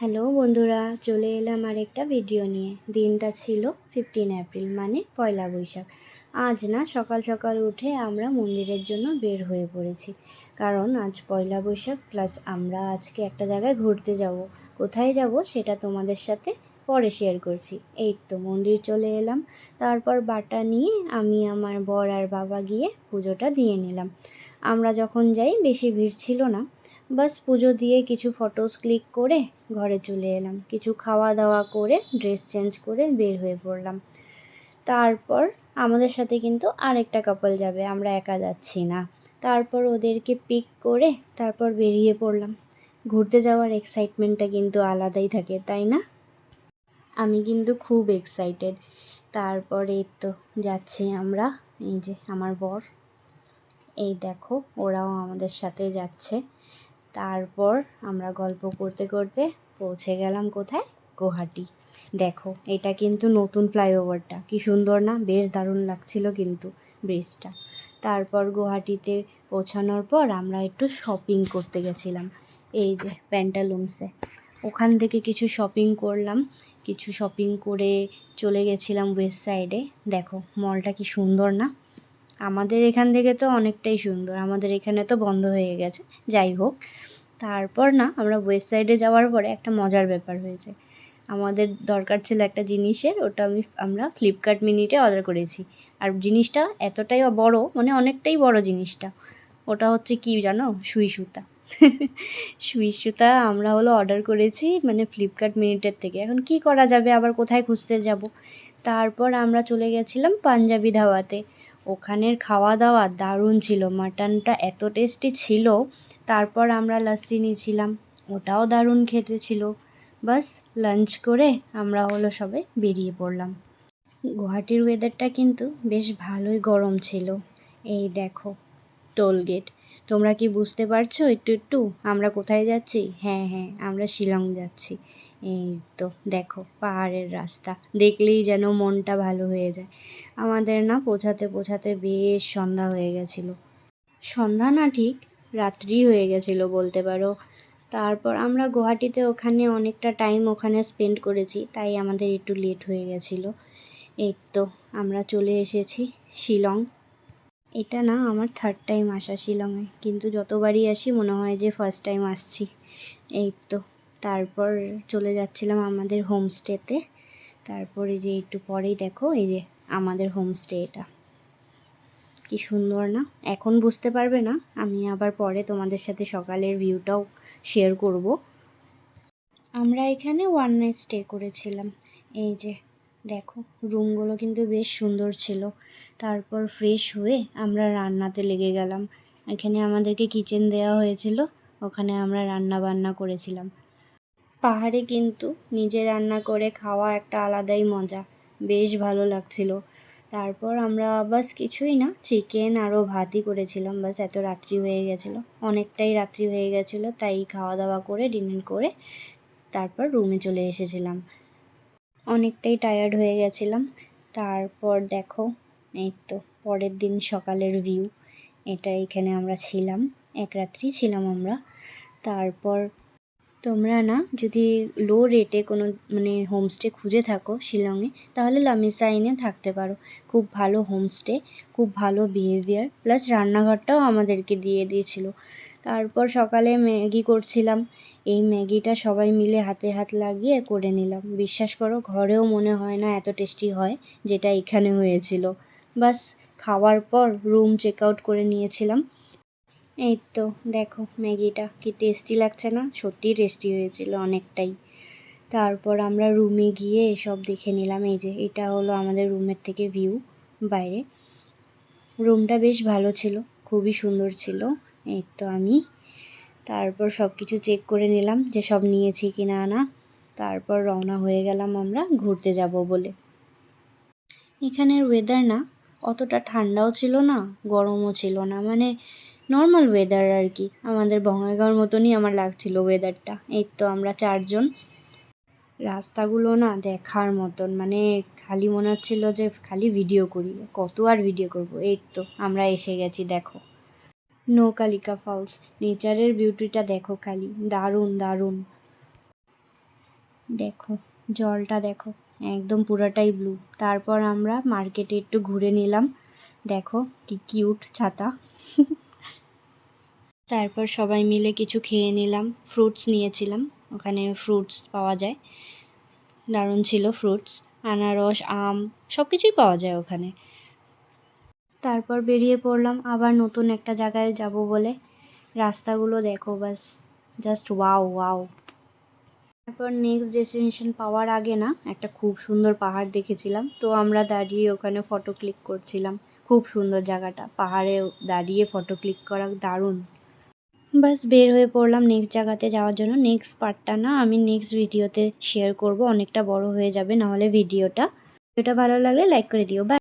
Hello বন্ধুরা, চলে এলাম আরেকটা ভিডিও নিয়ে। দিনটা ছিল 15 এপ্রিল, মানে পয়লা বৈশাখ। আজ না সকাল সকাল উঠে আমরা মন্দিরের জন্য বের হয়ে পড়েছি, কারণ আজ পয়লা বৈশাখ প্লাস আমরা আজকে একটা জায়গায় ঘুরতে যাব। কোথায় যাব সেটা তোমাদের সাথে পরে শেয়ার করছি। এই তো মন্দির চলে এলাম। তারপর বাটা নিয়ে আমি, আমার বর আর বাবা গিয়ে পুজোটা দিয়ে নিলাম। আমরা যখন যাই বেশি ভিড় ছিল না, বাস পুজো দিয়ে কিছু ফটোস ক্লিক করে ঘরে চলে এলাম। কিছু খাওয়া দাওয়া করে ড্রেস চেঞ্জ করে বের হয়ে পড়লাম। তারপর আমাদের সাথে কিন্তু আরেকটা কাপল যাবে, আমরা একা যাচ্ছি না। তারপর ওদেরকে পিক করে তারপর বেরিয়ে পড়লাম। ঘুরতে যাওয়ার এক্সাইটমেন্টটা কিন্তু আলাদাই থাকে, তাই না? আমি কিন্তু খুব এক্সাইটেড। তারপরে তো যাচ্ছি আমরা, এই যে আমার বর, এই দেখো ওরাও আমাদের সাথে যাচ্ছে। তারপর আমরা গল্প করতে করতে পৌঁছে গেলাম কোথায়? গুয়াহাটি। দেখো এটা কিন্তু নতুন ফ্লাইওভারটা, কি সুন্দর না? বেশ দারুণ লাগছিল কিন্তু ব্রিজটা। তারপর গুয়াহাটিতে পৌঁছানোর পর আমরা একটু শপিং করতে গেছিলাম, এই যে প্যান্টালুন্সে। ওখান থেকে কিছু শপিং করলাম, কিছু শপিং করে চলে গেছিলাম ওয়েস্ট সাইডে। দেখো মলটা কি সুন্দর না? আমাদের এখান থেকে তো অনেকটাই সুন্দর, আমাদের এখানে তো বন্ধ হয়ে গেছে, যাই হোক। তারপর না আমরা ওয়েস্ট সাইডে যাওয়ার পরে একটা মজার ব্যাপার হয়েছে। আমাদের দরকার ছিল একটা জিনিসের, ওটা আমরা ফ্লিপকার্ট মিনিটে অর্ডার করেছি। আর জিনিসটা এতটাই বড়, মানে অনেকটাই বড় জিনিসটা। ওটা হচ্ছে কি জানো? সুই সুতা। সুই সুতা আমরা অর্ডার করেছি মানে ফ্লিপকার্ট মিনিটের থেকে। এখন কি করা যাবে, আবার কোথায় খুঁজতে যাব? তারপর আমরা চলে গেছিলাম পাঞ্জাবি ধাবাতে। ওখানের খাওয়া দাওয়া দারুণ ছিল, মাটনটা এত টেস্টি ছিল। তারপর আমরা লাস্সি নিয়েছিলাম, ওটাও দারুণ খেতে ছিল। বাস লাঞ্চ করে আমরা সবাই বেরিয়ে পড়লাম। গুয়াহাটির ওয়েদারটা কিন্তু বেশ ভালোই গরম ছিল। এই দেখো টোল গেট, তোমরা কি বুঝতে পারছো একটু একটু আমরা কোথায় যাচ্ছি? হ্যাঁ হ্যাঁ, আমরা শিলং যাচ্ছি। এই তো দেখো পাহাড়ের রাস্তা, দেখলেই যেন মনটা ভালো হয়ে যায়। আমাদের না পৌঁছাতে পৌঁছাতে বেশ সন্ধ্যা হয়ে গেছিলো। সন্ধ্যা না, ঠিক রাত্রি হয়ে গেছিলো বলতে পারো। তারপর আমরা গুয়াহাটিতে ওখানে অনেকটা টাইম ওখানে স্পেন্ড করেছি, তাই আমাদের একটু লেট হয়ে গেছিলো। এই তো আমরা চলে এসেছি শিলং। এটা না আমার 3rd টাইম আসা শিলংয়ে, কিন্তু যতবারই আসি মনে হয় যে ফার্স্ট টাইম আসছি। এই তো তারপর চলে যাচ্ছিলাম আমাদের হোমস্টেতে। তারপরে যে একটু পরেই দেখো এই যে আমাদের হোমস্টে, এটা কি সুন্দর না? এখন বুঝতে পারবে না, আমি আবার পরে তোমাদের সাথে সকালের ভিউটাও শেয়ার করব। আমরা এখানে 1 নাইট স্টে করেছিলাম। এই যে দেখো রুমগুলো কিন্তু বেশ সুন্দর ছিল। তারপর ফ্রেশ হয়ে আমরা রান্নাতে লেগে গেলাম। এখানে আমাদেরকে কিচেন দেওয়া হয়েছিল, ওখানে আমরা রান্না বান্না করেছিলাম। পাহাড়ে কিন্তু নিজে রান্না করে খাওয়া একটা আলাদাই মজা, বেশ ভালো লাগছিল। তারপর আমরা বাস কিছুই না, চিকেন আরও ভাতই করেছিলাম। বাস এত রাত্রি হয়ে গেছিলো, অনেকটাই রাত্রি হয়ে গেছিলো, তাই খাওয়া দাওয়া করে ডিনার করে তারপর রুমে চলে এসেছিলাম। অনেকটাই টায়ার্ড হয়ে গেছিলাম। তারপর দেখো এই তো পরের দিন সকালের ভিউ, এটা এখানে আমরা ছিলাম, এক রাত্রি ছিলাম আমরা। তারপর তোমরা না যদি লো রেটে কোনো মানে হোমস্টে খুঁজে থাকো শিলংয়ে, তাহলে লামিসাইনে থাকতে পারো। খুব ভালো হোমস্টে, খুব ভালো বিহেভিয়ার, প্লাস রান্নাঘরটাও আমাদেরকে দিয়ে দিয়েছিল। তারপর সকালে ম্যাগি করছিলাম, এই ম্যাগিটা সবাই মিলে হাতে হাত লাগিয়ে করে নিলাম। বিশ্বাস করো ঘরেও মনে হয় না এত টেস্টি হয় যেটা এখানে হয়েছিল। বাস খাওয়ার পর রুম চেক আউট করে নিয়েছিলাম। এই তো দেখো ম্যাগিটা কি টেস্টি লাগছে না? সত্যিই টেস্টি হয়েছিল অনেকটাই। তারপর আমরা রুমে গিয়ে সব দেখে নিলাম। এই যে এটা আমাদের রুমের থেকে ভিউ বাইরে। রুমটা বেশ ভালো ছিল, খুবই সুন্দর ছিল। এই তো আমি তারপর সব কিছু চেক করে নিলাম যে সব নিয়েছি কি না না। তারপর রওনা হয়ে গেলাম আমরা ঘুরতে যাব বলে। এখানের ওয়েদার না অতটা ঠান্ডাও ছিল না, গরমও ছিল না, মানে নর্মাল ওয়েদার আর কি। আমাদের বঙ্গাইগাঁওর মতনই আমার লাগছিল ওয়েদারটা। এই তো আমরা 4 জন। রাস্তাগুলো না দেখার মতন, মানে খালি মনে হচ্ছিল যে খালি ভিডিও করি, কত আর ভিডিও করব। এই তো আমরা এসে গেছি, দেখো নৌকালিকা ফলস। নেচারের বিউটিটা দেখো খালি, দারুণ দারুণ। দেখো জলটা দেখো একদম পুরাটাই ব্লু। তারপর আমরা মার্কেটে একটু ঘুরে নিলাম, দেখো কি কিউট ছাতা। তারপর সবাই মিলে কিছু খেয়ে নিলাম, ফ্রুটস নিয়েছিলাম, ওখানে ফ্রুটস পাওয়া যায়, দারুণ ছিল ফ্রুটস, আনারস আম সব কিছুই পাওয়া যায় ওখানে। তারপর বেরিয়ে পড়লাম আবার নতুন একটা জায়গায় যাব বলে। রাস্তাগুলো দেখো বাস জাস্ট ওয়াও ওয়াও। তারপর নেক্সট ডেস্টিনেশন পাওয়ার আগে না একটা খুব সুন্দর পাহাড় দেখেছিলাম, তো আমরা দাঁড়িয়ে ওখানে ফটো ক্লিক করছিলাম। খুব সুন্দর জায়গাটা, পাহাড়ে দাঁড়িয়ে ফটো ক্লিক করা দারুণ। বাস বের হয়ে পড়লাম নেক্সট জায়গাতে যাওয়ার জন্য। নেক্সট পার্টটা না আমি নেক্সট ভিডিওতে শেয়ার করব, অনেকটা বড় হয়ে যাবে নাহলে ভিডিওটা। ভালো লাগলে লাইক করে দিও। বাই।